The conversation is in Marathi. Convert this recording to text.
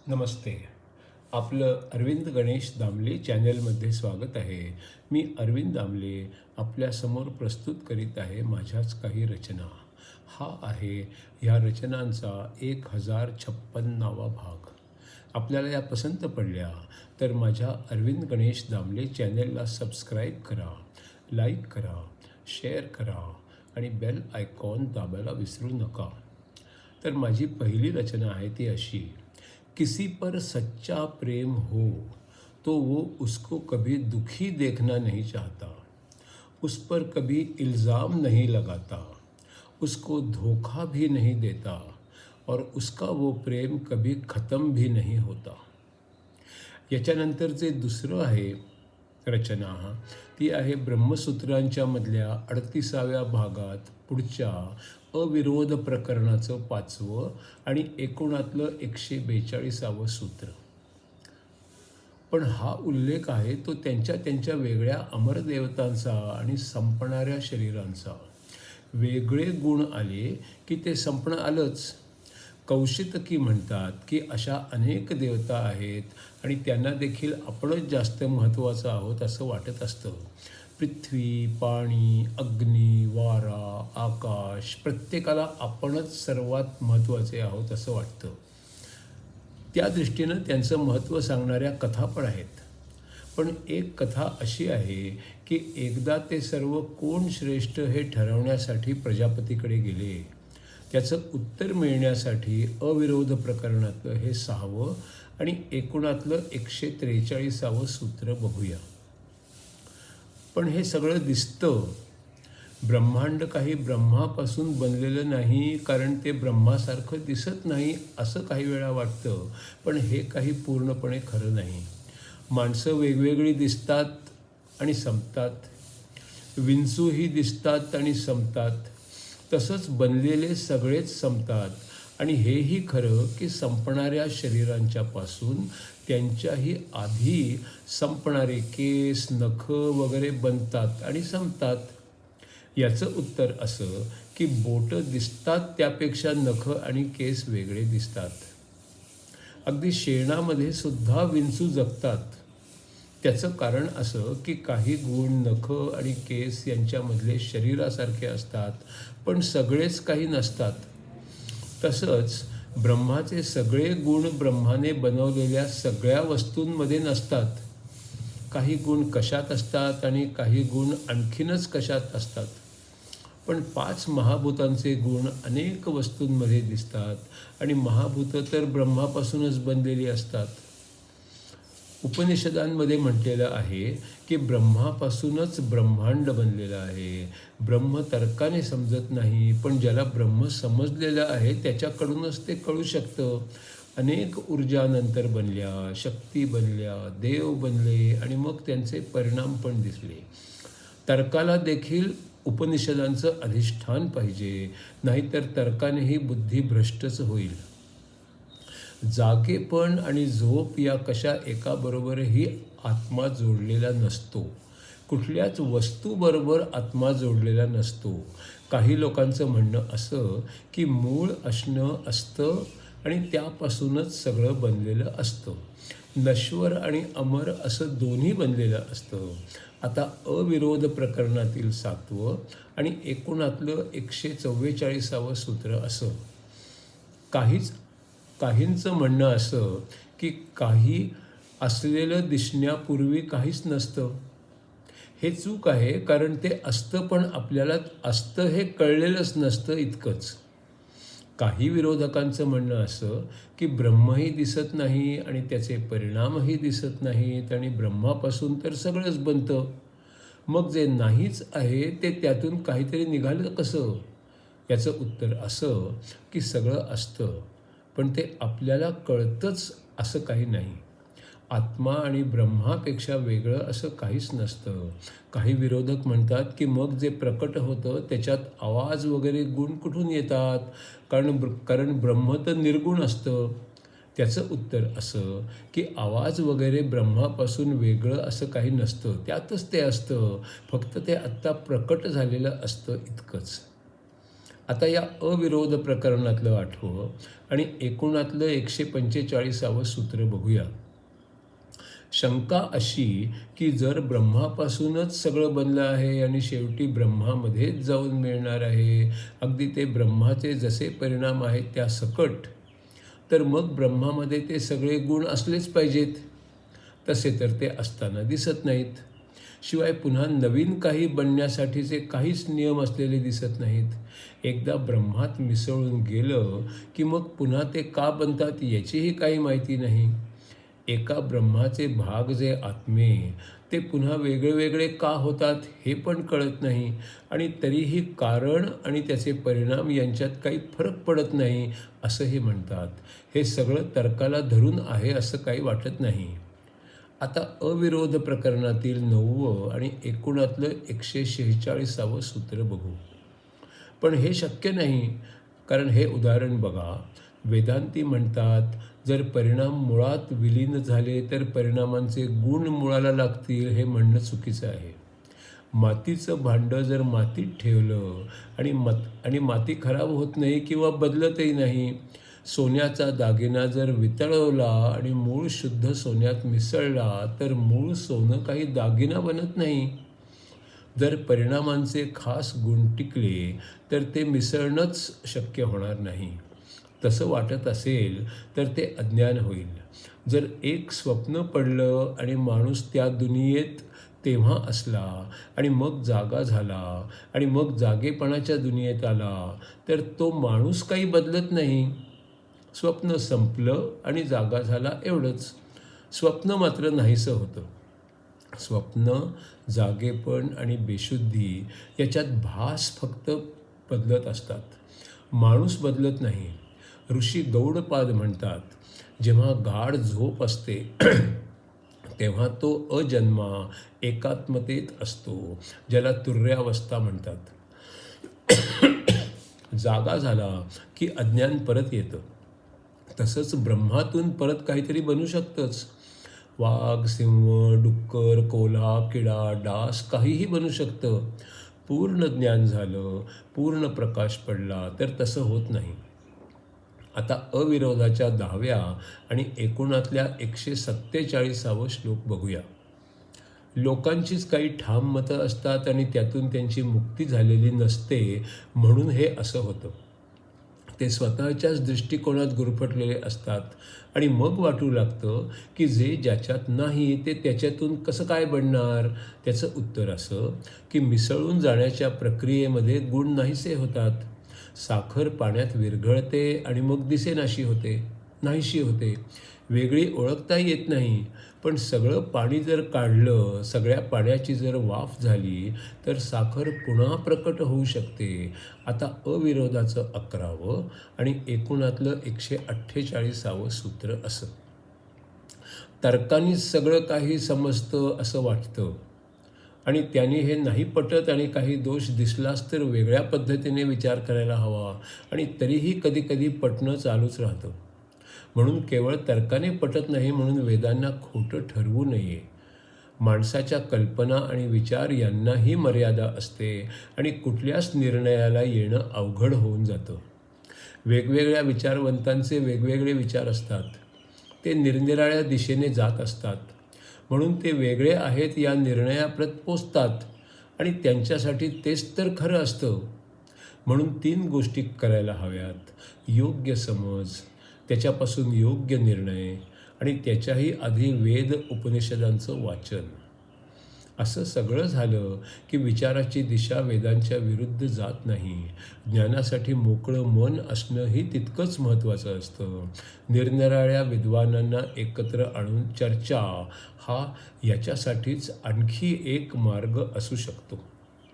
नमस्ते. आपलं अरविंद गणेश दामले चॅनलमध्ये स्वागत आहे. मी अरविंद दामले आपल्यासमोर प्रस्तुत करीत आहे माझ्याच काही रचना. हा आहे ह्या रचनांचा 1056वा भाग. आपल्याला या पसंत पडल्या तर माझ्या अरविंद गणेश दामले चॅनलला सबस्क्राईब करा, लाईक करा, शेअर करा आणि बेल आयकॉन दाबायला विसरू नका. तर माझी पहिली रचना आहे ती अशी: किसी पर सच्चा प्रेम हो तो वो उसको कभी दुखी देखना नहीं चाहता, उस पर कभी इल्ज़ाम नहीं लगाता, उसको धोखा भी नहीं देता और उसका वो प्रेम कभी ख़त्म भी नहीं होता. याच्यानंतर जे दुसरं आहे रचना ती आहे ब्रह्मसूत्रांच्या मधल्या 38व्या भागात पुढच्या अविरोध प्रकरणाचं 5वं आणि एकूणातलं 142वं सूत्र. पण हा उल्लेख आहे तो त्यांच्या त्यांच्या वेगळ्या अमरदेवतांचा आणि संपणाऱ्या शरीरांचा. वेगळे गुण आले की ते संपणं आलंच. कौशितकी म्हणतात की अशा अनेक देवता आहेत आणि त्यांना देखील आपणच जास्त महत्त्वाचं आहोत असं वाटत असतं. पृथ्वी, पाणी, अग्नी, वारा, आकाश, प्रत्येकाला आपणच सर्वात महत्त्वाचे आहोत असं वाटतं. त्या दृष्टीनं त्यांचं महत्त्व सांगणाऱ्या कथा पण आहेत. पण एक कथा अशी आहे की एकदा ते सर्व कोण श्रेष्ठ हे ठरवण्यासाठी प्रजापतीकडे गेले. त्याचं उत्तर मिळण्यासाठी अविरोध प्रकरणातलं हे 6वं आणि एकूणातलं 143वं सूत्र बघूया. पण हे सगळं दिसतं. ब्रह्मांड काही ब्रह्मापासून बनलेलं नाही, कारण ते ब्रह्मासारखं दिसत नाही असं काही वेळा वाटतं. पण हे काही पूर्णपणे खरं नाही. माणसं वेगवेगळी दिसतात आणि संपतात. विंचूही दिसतात आणि संपतात. तसंच बनलेले सगळेच संपतात. आणि हेही खरं की संपणाऱ्या शरीरांच्या पासून त्यांच्याही आधी संपणारे केस, नखं वगैरे बनतात आणि संपतात. याचं उत्तर असं की बोटं दिसतात त्यापेक्षा नखं आणि केस वेगळे दिसतात. अगदी शेणामध्ये सुद्धा विंचू जगतात. त्याचं कारण असं की काही गुण नखं आणि केस यांच्यामधले शरीरासारखे असतात, पण सगळेच काही नसतात. तसंच ब्रह्माचे सगळे गुण ब्रह्माने बनवलेल्या सगळ्या वस्तूंमध्ये नसतात. काही गुण कशात असतात आणि काही गुण आणखीनच कशात असतात. पण 5 महाभूतांचे गुण अनेक वस्तूंमध्ये दिसतात आणि महाभूतं तर ब्रह्मापासूनच बनलेली असतात. उपनिषदांमध्ये म्हटलेलं आहे की ब्रह्मापासूनच ब्रह्मांड बनलेलं आहे. ब्रह्म तर्काने समजत नाही, पण ज्याला ब्रह्म समजलेलं आहे त्याच्याकडूनच ते कळू शकतं. अनेक ऊर्जा नंतर बनल्या, शक्ती बनल्या, देव बनले आणि मग त्यांचे परिणाम पण दिसले. तर्काला देखील उपनिषदांचं अधिष्ठान पाहिजे, नाहीतर तर्कानेही बुद्धी भ्रष्टच होईल. जागेपण आणि झोप या कशा एकाबरोबरही आत्मा जोडलेला नसतो. कुठल्याच वस्तूबरोबर आत्मा जोडलेला नसतो. काही लोकांचं म्हणणं असं की मूळ असणं असतं आणि त्यापासूनच सगळं बनलेलं असतं. नश्वर आणि अमर असं दोन्ही बनलेलं असतं. आता अविरोध प्रकरणातील 7वं आणि एकूणातलं 144वं सूत्र असं: काहींचं म्हणणं असं की काही असलेलं दिसण्यापूर्वी काहीच नसतं. हे चूक आहे, कारण ते असतं पण आपल्याला असतं हे कळलेलंच नसतं इतकंच. काही विरोधकांचं म्हणणं असं की ब्रह्मही दिसत नाही आणि त्याचे परिणामही दिसत नाहीत आणि ब्रह्मापासून तर सगळंच बनतं. मग जे नाहीच आहे ते त्यातून काहीतरी निघालं कसं? याचं उत्तर असं की सगळं असतं, पण ते आपल्याला कळतंच असं काही नाही. आत्मा आणि ब्रह्मापेक्षा वेगळं असं काहीच नसतं. काही विरोधक म्हणतात की मग जे प्रकट होतं त्याच्यात आवाज वगैरे गुण कुठून येतात, कारण ब्रह्म तर निर्गुण असतं. त्याचं उत्तर असं की आवाज वगैरे ब्रह्मापासून वेगळं असं काही नसतं, त्यातच ते असतं, फक्त ते आत्ता प्रकट झालेलं असतं इतकंच. आता या अविरोध प्रकरणातलं 8वं आणि एकूणातलं 145वं सूत्र बघूया. शंका अशी की जर ब्रह्मापासूनच सगळं बनलं आहे आणि शेवटी ब्रह्मामध्येच जाऊन मिळणार आहे, अगदी ते ब्रह्माचे जसे परिणाम आहेत त्या सकट, तर मग ब्रह्मामध्ये ते सगळे गुण असलेच पाहिजेत. तसे तर ते असताना दिसत नाहीत. शिवाय पुन्हा नवीन काही बनण्यासाठीचे काहीच नियम असलेले दिसत नाहीत. एकदा ब्रह्मात मिसळून गेलं की मग पुन्हा ते का बनतात याचीही काही माहिती नाही. एका ब्रह्माचे भाग जे आत्मे, ते पुन्हा वेगळे वेगळे का होतात हे पण कळत नाही. आणि तरीही कारण आणि त्याचे परिणाम यांच्यात काही फरक पडत नाही असंही म्हणतात. हे सगळं तर्काला धरून आहे असं काही वाटत नाही. आता अविरोध प्रकरणातील 9वं आणि एकूणातलं 146वं सूत्र बघू. पण हे शक्य नाही, कारण हे उदाहरण बघा. वेदांती म्हणतात जर परिणाम मुळात विलीन झाले तर परिणामांचे गुण मुळाला लागतील, हे म्हणणं चुकीचं आहे. मातीचं भांडं जर मातीत ठेवलं आणि माती खराब होत नाही किंवा बदलतही नाही. सोन्याचा दागिना जर वितळवला आणि मूळ शुद्ध सोन्यात मिसळला तर मूळ सोनं काही दागिना बनत नाही. जर परिणामांचे खास गुण टिकले तर ते मिसळणंच शक्य होणार नाही. तसं वाटत असेल तर ते अज्ञान होईल. जर एक स्वप्न पडलं आणि माणूस त्या दुनियेत तेव्हा असला आणि मग जागा झाला आणि मग जागेपणाच्या दुनियेत आला तर तो माणूस काही बदलत नाही. स्वप्न संपलं आणि जागा झाला एवढंच. स्वप्न मात्र नाहीसं होतं. स्वप्न, जागेपण आणि बेशुद्धी याच्यात भास फक्त बदलत असतात. माणूस बदलत नाही. ऋषी गौडपाद म्हणतात, जेव्हा गाढ झोप असते तेव्हा तो अजन्मा एकात्मतेत असतो, ज्याला तुर्यावस्था म्हणतात. जागा झाला की अज्ञान परत येतं. तसंच ब्रह्मातून परत काहीतरी बनू शकतंच. वाघ, सिंह, डुक्कर, कोल्हा, किडा, डास काहीही बनू शकतं. पूर्ण ज्ञान झालं, पूर्ण प्रकाश पडला तर तसं होत नाही. आता अविरोधाच्या 10व्या आणि एकूणातल्या 147वं श्लोक बघूया. लोकांचीच काही ठाम मतं असतात आणि त्यातून त्यांची मुक्ती झालेली नसते, म्हणून हे असं होतं. ते स्वतःच्याच दृष्टिकोनात गुरफटलेले असतात आणि मग वाटू लागतं की जे ज्याच्यात नाही ते त्याच्यातून कसं काय बनणार. त्याचं उत्तर असं की मिसळून जाण्याच्या प्रक्रियेमध्ये गुण नाहीसे होतात. साखर पाण्यात विरघळते आणि मग दिसेनाशी होते, नाहीशी होते, वेगळी ओळखता येत नाही. पण सगळं पाणी जर काढलं, सगळ्या पाण्याची जर वाफ झाली तर साखर पुन्हा प्रकट होऊ शकते. आता अविरोधाचं 11वं आणि एकूणातलं 148वं सूत्र असं. तर्कानेच सगळं काही समजतं असं वाटतं आणि त्याने हे नाही पटत आणि काही दोष दिसलाच तर वेगळ्या पद्धतीने विचार करायला हवा आणि तरीही कधी कधी पटणं चालूच राहतं. म्हणून केवळ तर्काने पटत नाही म्हणून वेदांना खोटं ठरवू नये. माणसाच्या कल्पना आणि विचार यांनाही मर्यादा असते आणि कुठल्याच निर्णयाला येणं अवघड होऊन जातं. वेगवेगळ्या विचारवंतांचे वेगवेगळे विचार असतात. ते निरनिराळ्या दिशेने जात असतात. म्हणून ते वेगळे आहेत या निर्णयाप्रत पोचतात आणि त्यांच्यासाठी तेच तर खरं असतं. म्हणून 3 गोष्टी करायला हव्यात. योग्य समज, त्याच्यापासून योग्य निर्णय आणि त्याच्याही आधी वेद उपनिषदांचं वाचन. असं सगळं झालं की विचाराची दिशा वेदांच्या विरुद्ध जात नाही. ज्ञानासाठी मोकळं मन असणंही तितकंच महत्त्वाचं असतं. निरनिराळ्या विद्वानांना एकत्र आणून चर्चा हा याच्यासाठीच आणखी एक मार्ग असू शकतो.